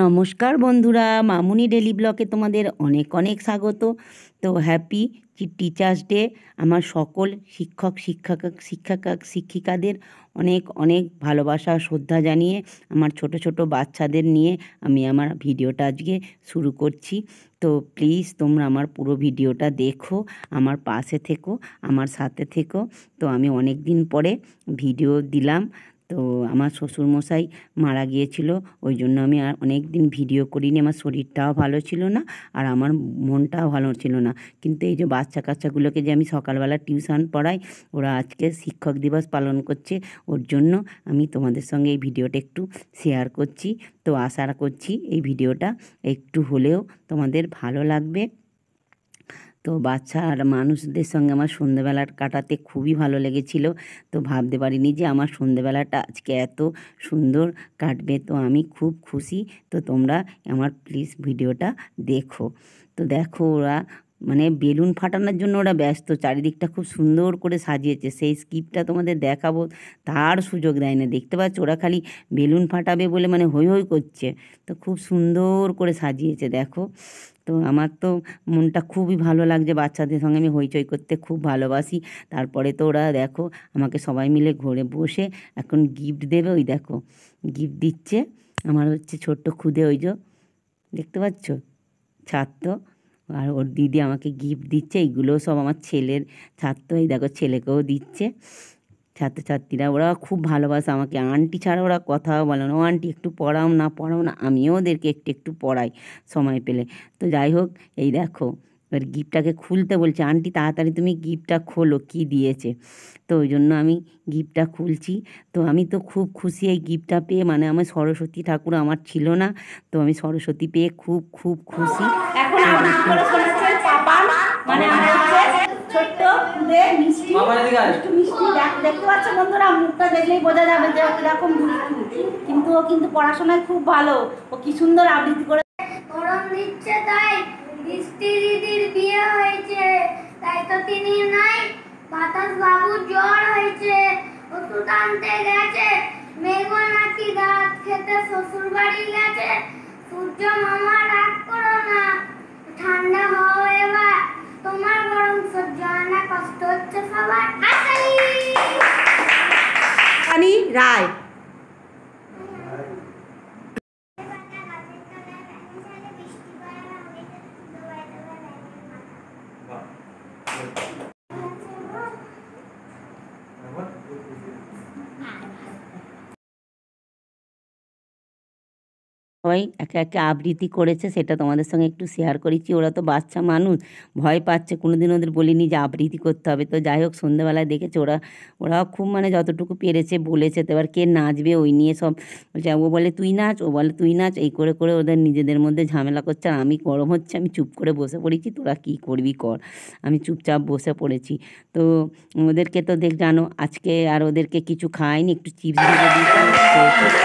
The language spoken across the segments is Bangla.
নমস্কার বন্ধুরা, মামুনি ডেলি ব্লগে তোমাদের অনেক অনেক স্বাগত। তো হ্যাপি টিচার্স ডে। আমার সকল শিক্ষিকাদের অনেক অনেক ভালোবাসা শ্রদ্ধা জানিয়ে আমার ছোট ছোট বাচ্চাদের নিয়ে আমি আমার ভিডিওটা আজকে শুরু করছি। তো প্লিজ তোমরা আমার পুরো ভিডিওটা দেখো, আমার পাশে থেকো, আমার সাথে থেকো। তো আমি অনেক দিন পরে ভিডিও দিলাম। তো আমার শ্বশুরমশাই মারা গিয়েছিল, ওই জন্য আমি আর অনেক দিন ভিডিও করিনি। আমার শরীরটাও ভালো ছিল না আর আমার মনটাও ভালো ছিল না। কিন্তু এই যে বাচ্চা কাচ্চাগুলোকে যে আমি সকালবেলা টিউশন পড়াই, ওরা আজকে শিক্ষক দিবস পালন করছে, ওর জন্য আমি তোমাদের সঙ্গে এই ভিডিওটা একটু শেয়ার করছি। তো আশা করছি এই ভিডিওটা একটু হলেও তোমাদের ভালো লাগবে। তো বাচ্চা আর মানুষদের সঙ্গে আমার সন্ধেবেলা কাটাতে খুবই ভালো লেগেছিল। তো ভাবতে পারিনি যে আমার সন্ধেবেলাটা আজকে এত সুন্দর কাটবে। তো আমি খুব খুশি। তো তোমরা আমার প্লিজ ভিডিওটা দেখো। তো দেখো, ওরা মানে বেলুন ফাটানোর জন্য ওরা ব্যস্ত, চারিদিকটা খুব সুন্দর করে সাজিয়েছে। সেই স্কিপটা তোমাদের দেখাবো, তার সুযোগ দেয় না। দেখতে পাচ্ছ, ওরা খালি বেলুন ফাটাবে বলে মানে হৈ হৈ করছে। তো খুব সুন্দর করে সাজিয়েছে দেখো। তো আমার তো মনটা খুবই ভালো লাগছে, বাচ্চাদের সঙ্গে আমি হইচই করতে খুব ভালোবাসি। তারপরে তো ওরা দেখো আমাকে সবাই মিলে ঘরে বসে এখন গিফট দেবে। ওই দেখো গিফট দিচ্ছে আমার হচ্ছে ছোট্ট খুদে, ওই যে দেখতে পাচ্ছ ছাত্র, আর ওর দিদি আমাকে গিফট দিচ্ছে। এইগুলো সব আমার ছেলের ছাত্র, এই দেখো ছেলেকেও দিচ্ছে। ছাত্রছাত্রীরা ওরা খুব ভালোবাসে আমাকে, আন্টি ছাড়া ওরা কথাও বলে না। ও আন্টি একটু পড়াও না পড়াও না, আমিও ওদেরকে একটু একটু পড়াই সময় পেলে। তো যাই হোক, এই দেখো এবার গিফটটাকে খুলতে বলছে, আন্টি তাড়াতাড়ি তুমি গিফটটা খোলো, কী দিয়েছে। তো ওই জন্য আমি গিফটটা খুলছি। তো আমি তো খুব খুশি এই গিফটটা পেয়ে, মানে আমার সরস্বতী ঠাকুর আমার ছিল না, তো আমি সরস্বতী পেয়ে খুব খুব খুশি। এখন মানে আমার ছোট্ট মিষ্টি মিষ্টি দেখতে পাচ্ছ বন্ধুরা, মুখটা দেখলেই বোঝা যাবে যে কিরকম দুষ্টু, কিন্তু ও কিন্তু পড়াশোনায় খুব ভালো। ও কি সুন্দর আবৃত্তি করে গরম দিচ্ছে, তাই মিষ্টি দিদির বিয়ে হয়েছে, তাই তো তিনি নাই। বাতাস বাবু জ্বর হয়েছে, ওষুধ আনতে গেছে। মেঘও নাকি দাঁত খেতে শ্বশুর বাড়ি গেছে। সূর্য মামা রাগ করো না, ঠান্ডা হও এবার, তোমার গরম সহ্য হয় না, কষ্ট হচ্ছে সবার। রানী রায়। সবাই একে একে আবৃত্তি করেছে, সেটা তোমাদের সঙ্গে একটু শেয়ার করেছি। ওরা তো বাচ্চা মানুষ, ভয় পাচ্ছে, কোনোদিন ওদের বলিনি যে আবৃত্তি করতে হবে। তো যাই হোক, সন্ধ্যেবেলায় দেখেছে ওরাও খুব মানে যতটুকু পেরেছে বলেছে। তো এবার কে নাচবে ওই নিয়ে সব বলছে, ও বলে তুই নাচ, ও বলে তুই নাচ, এই করে করে ওদের নিজেদের মধ্যে ঝামেলা করছে। আর আমি গরম হচ্ছে, আমি চুপ করে বসে পড়েছি, তোরা কী করবি কর, আমি চুপচাপ বসে পড়েছি। তো ওদেরকে তো জানো আজকে আর ওদেরকে কিছু খাওয়াইনি, একটু চিপস দিয়ে দিয়েছি।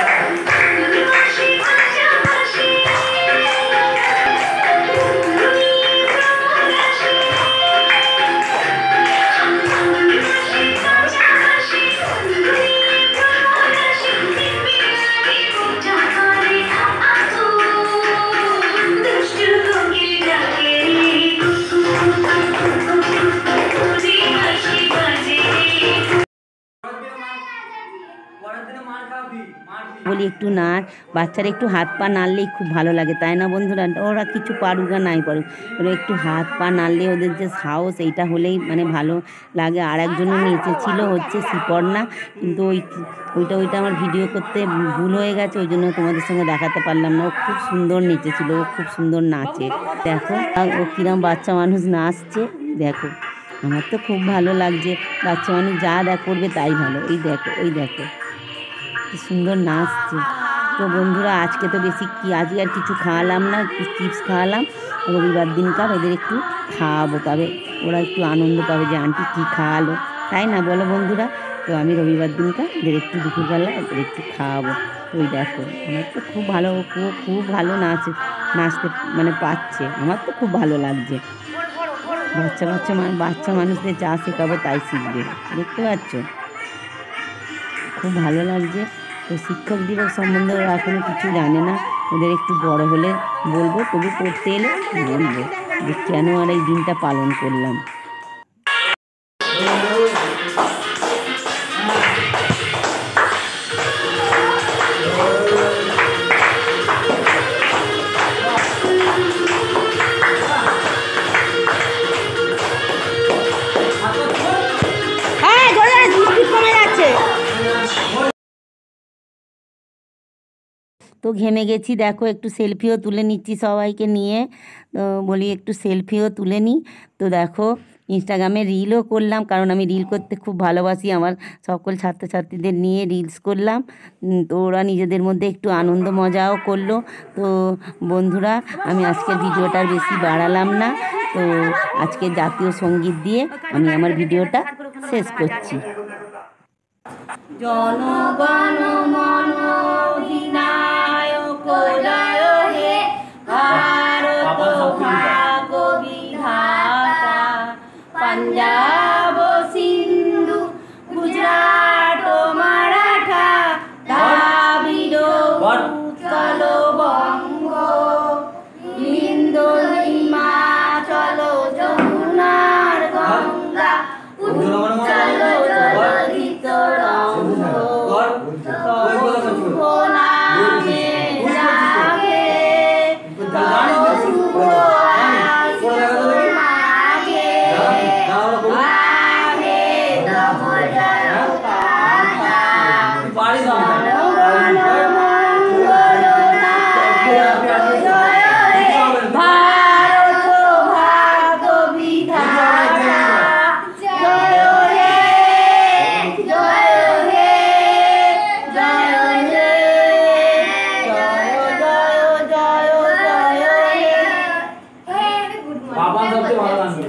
বলি একটু নাচ, বাচ্চারা একটু হাত পা নাড়লেই খুব ভালো লাগে, তাই না বন্ধুরা? ওরা কিছু পারুক আর নাই পারুক, ওরা একটু হাত পা নাড়লে ওদের যে সাহস, এইটা হলেই মানে ভালো লাগে। আর একজনও নেচেছিল হচ্ছে শিপর্ণা, কিন্তু ওইটা আমার ভিডিও করতে ভুল হয়ে গেছে, ওই জন্য তোমাদের সঙ্গে দেখাতে পারলাম না। ও খুব সুন্দর নেচেছিল, ও খুব সুন্দর নাচে। দেখো ও কিরম বাচ্চা মানুষ নাচছে, দেখো আমার তো খুব ভালো লাগছে। বাচ্চা মানুষ যা করবে তাই ভালো। এই দেখো ওই দেখো কি সুন্দর নাচছে। তো বন্ধুরা আজকে তো বেশি আজকে আর কিছু খাওয়ালাম না, একটু চিপস খাওয়ালাম। রবিবার দিনকার ওদের একটু খাওয়াবো, তবে ওরা একটু আনন্দ পাবে যে আন্টি কী খাওয়ালো, তাই না বলো বন্ধুরা? তো আমি রবিবার দিনকার ওদের একটু দুপুরবেলা ওদের একটু খাওয়াবো। তো ওই দেখো আমার তো খুব ভালো, খুব ভালো নাচতে মানে পাচ্ছে, আমার তো খুব ভালো লাগছে। বাচ্চা মানুষদের যা শেখাবো তাই শিখবে, দেখতে পাচ্ছ খুব ভালো লাগছে। তো শিক্ষক দিবস সম্বন্ধে ওরা এখনও কিছু জানে না, ওদের একটু বড় হলে বলবো, তবু পড়তে এলে বলবো যে কেন আর এই দিনটা পালন করলাম। তো ঘেমে গেছি, দেখো একটু সেলফিও তুলে নিচ্ছি সবাইকে নিয়ে। তো বলি একটু সেলফিও তুলে নিই। তো দেখো ইনস্টাগ্রামে রিলও করলাম, কারণ আমি রিল করতে খুব ভালোবাসি। আমার সকল ছাত্রছাত্রীদের নিয়ে রিলস করলাম। তো ওরা নিজেদের মধ্যে একটু আনন্দ মজাও করলো। তো বন্ধুরা, আমি আজকের ভিডিওটা আর বেশি বাড়ালাম না। তো আজকে জাতীয় সঙ্গীত দিয়ে আমি আমার ভিডিওটা শেষ করছি। জনগণ মন অধিনায়ক জয় হে ভারত ভাগ্য বিধাতা, পাঞ্জাব সিন্ধু গুজরাট মারাঠা দ্রাবিড় উৎকল বঙ্গ, বিন্ধ্য হিমাচল যমুনার গঙ্গা, উজ্জ্বল জগদি তরঙ্গ, তব শুভ নামে জাগে, তব শুভ আশিস মাগে, গাহে তব জয় গাথা, জনগণ মঙ্গল নায়ক জয় হে ভারত ভাগ্য বিধাতা, জয় হে জয় হে জয় হে জয় জয় জয় জয় হে। বাবা সবচেয়ে ভালো গান।